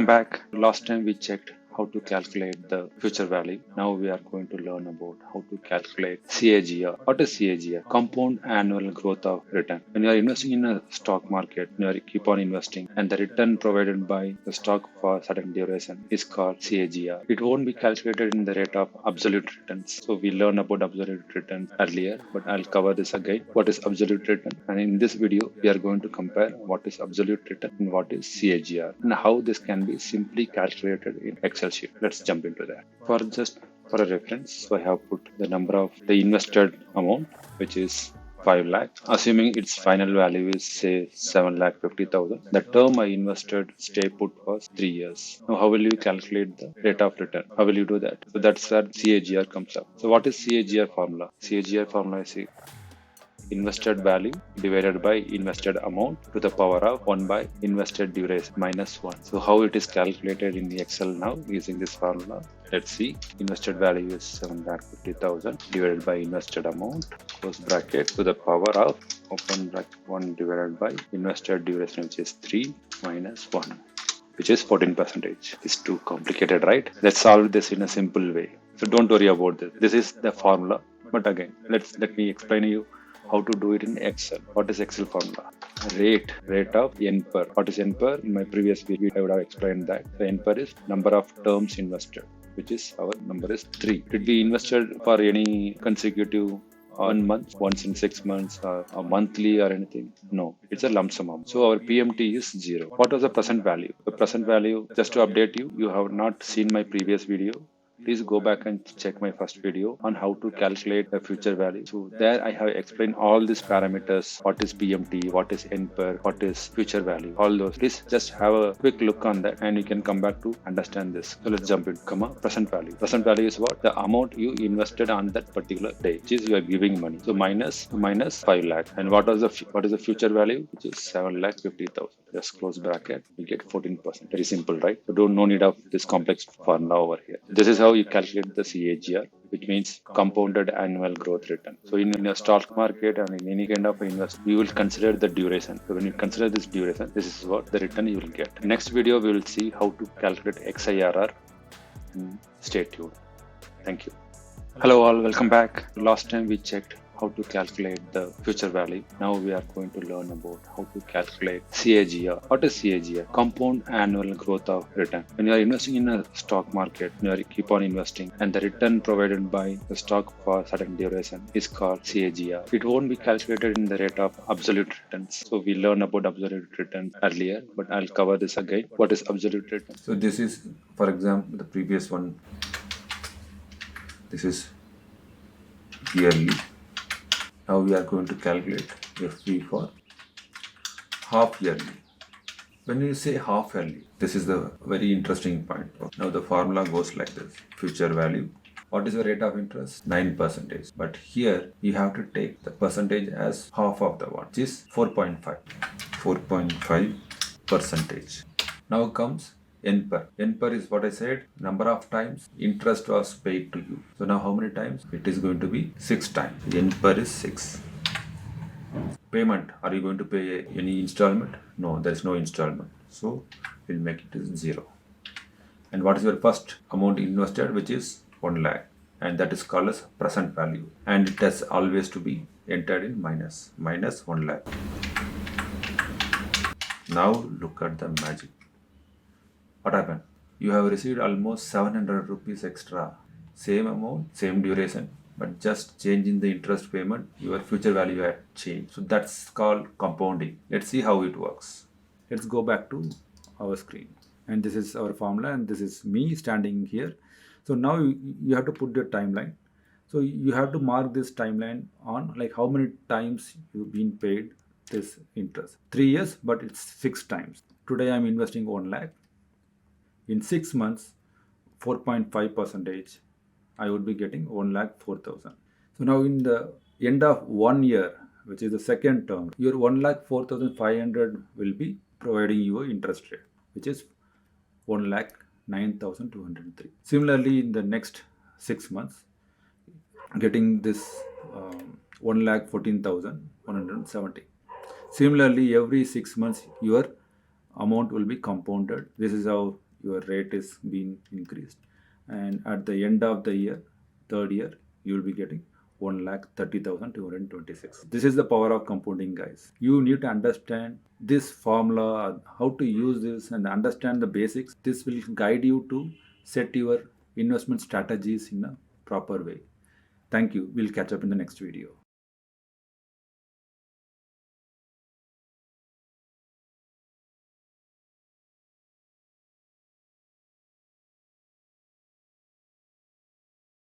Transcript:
Welcome back. Last time we checked how to calculate the future value. Now we are going to learn about how to calculate CAGR. What is CAGR? Compound annual growth of return. When you are investing in a stock market, you are keep on investing, and the return provided by the stock for certain duration is called CAGR. It won't be calculated in the rate of absolute returns. So we learned about absolute return earlier, but I'll cover this again. What is absolute return? And in this video, we are going to compare what is absolute return and what is CAGR and how this can be simply calculated in Excel sheet. Let's jump into that. For a reference, so I have put the number of the invested amount, which is 5 lakh, assuming its final value is say 7,50,000. The term I invested stay put was 3 years. Now, how will you calculate the rate of return? How will you do that? So that's where CAGR comes up. So what is CAGR formula? CAGR formula is invested value divided by invested amount to the power of 1 by invested duration minus 1. So how it is calculated in the Excel now using this formula? Let's see. Invested value is 7,50,000 divided by invested amount, close bracket, to the power of open bracket 1 divided by invested duration, which is 3 minus 1, which is 14%. It's too complicated, right? Let's solve this in a simple way. So don't worry about this. This is the formula. But again, let me explain to you how to do it in Excel. What is Excel formula? Rate of N per. What is N per? In my previous video, I would have explained that. The N per is number of terms invested, which is our number is 3. Did we invested for any consecutive 1 month, once in 6 months, or monthly or anything? No, it's a lump sum amount. So our PMT is 0. What was the present value? The present value, just to update you, you have not seen my previous video. Please go back and check my first video on how to calculate the future value. So there I have explained all these parameters. What is PMT, what is N per, what is future value, all those. Please just have a quick look on that and you can come back to understand this. So let's jump in. Present value. Present value is what? The amount you invested on that particular day, which is you are giving money. So minus 5 lakh. And what is the future value? Which is 7,50,000. Just close bracket. We get 14%. Very simple, right? So no need of this complex formula over here. This is how you calculate the CAGR, which means compounded annual growth return. So in a stock market and in any kind of investment, you will consider the duration. So when you consider this duration, this is what the return you will get. Next video, we will see how to calculate XIRR. Stay tuned. Thank you. Hello all, welcome back. Last time we checked how to calculate the future value. Now we are going to learn about how to calculate CAGR. What is CAGR? Compound annual growth of return. When you are investing in a stock market, you keep on investing, and the return provided by the stock for certain duration is called CAGR. It won't be calculated in the rate of absolute returns. So we learned about absolute return earlier, but I'll cover this again. What is absolute return? So this is, for example, the previous one. This is yearly. Now we are going to calculate FV for half yearly. When you say half yearly, this is the very interesting point. Now the formula goes like this. Future value. What is the rate of interest? 9%. But here you have to take the percentage as half of the one, which is 4.5. 4.5%. Now comes N per. N per is what I said, number of times interest was paid to you. So now how many times? It is going to be 6 times. N per is 6. Payment. Are you going to pay any installment? No, there is no installment. So we'll make it as 0. And what is your first amount invested, which is 1 lakh. And that is called as present value. And it has always to be entered in minus 1 lakh. Now look at the magic. What happened? You have received almost 700 rupees extra. Same amount, same duration, but just changing the interest payment, your future value had changed. So that's called compounding. Let's see how it works. Let's go back to our screen. And this is our formula and this is me standing here. So now you have to put your timeline. So you have to mark this timeline on like how many times you've been paid this interest. 3 years, but it's 6 times. Today I'm investing 1 lakh. In 6 months, 4.5%, I would be getting 1,04,000. So now in the end of 1 year, which is the second term, your 1,04,500 will be providing you an interest rate, which is 1,09,203. Similarly, in the next 6 months, getting this 1,14,170. Similarly, every 6 months, your amount will be compounded. This is how your rate is being increased, and at the end of the year, third year, you will be getting 1,30,226. This is the power of compounding, guys. You need to understand this formula, how to use this, and understand the basics. This will guide you to set your investment strategies in a proper way. Thank you. We'll catch up in the next video.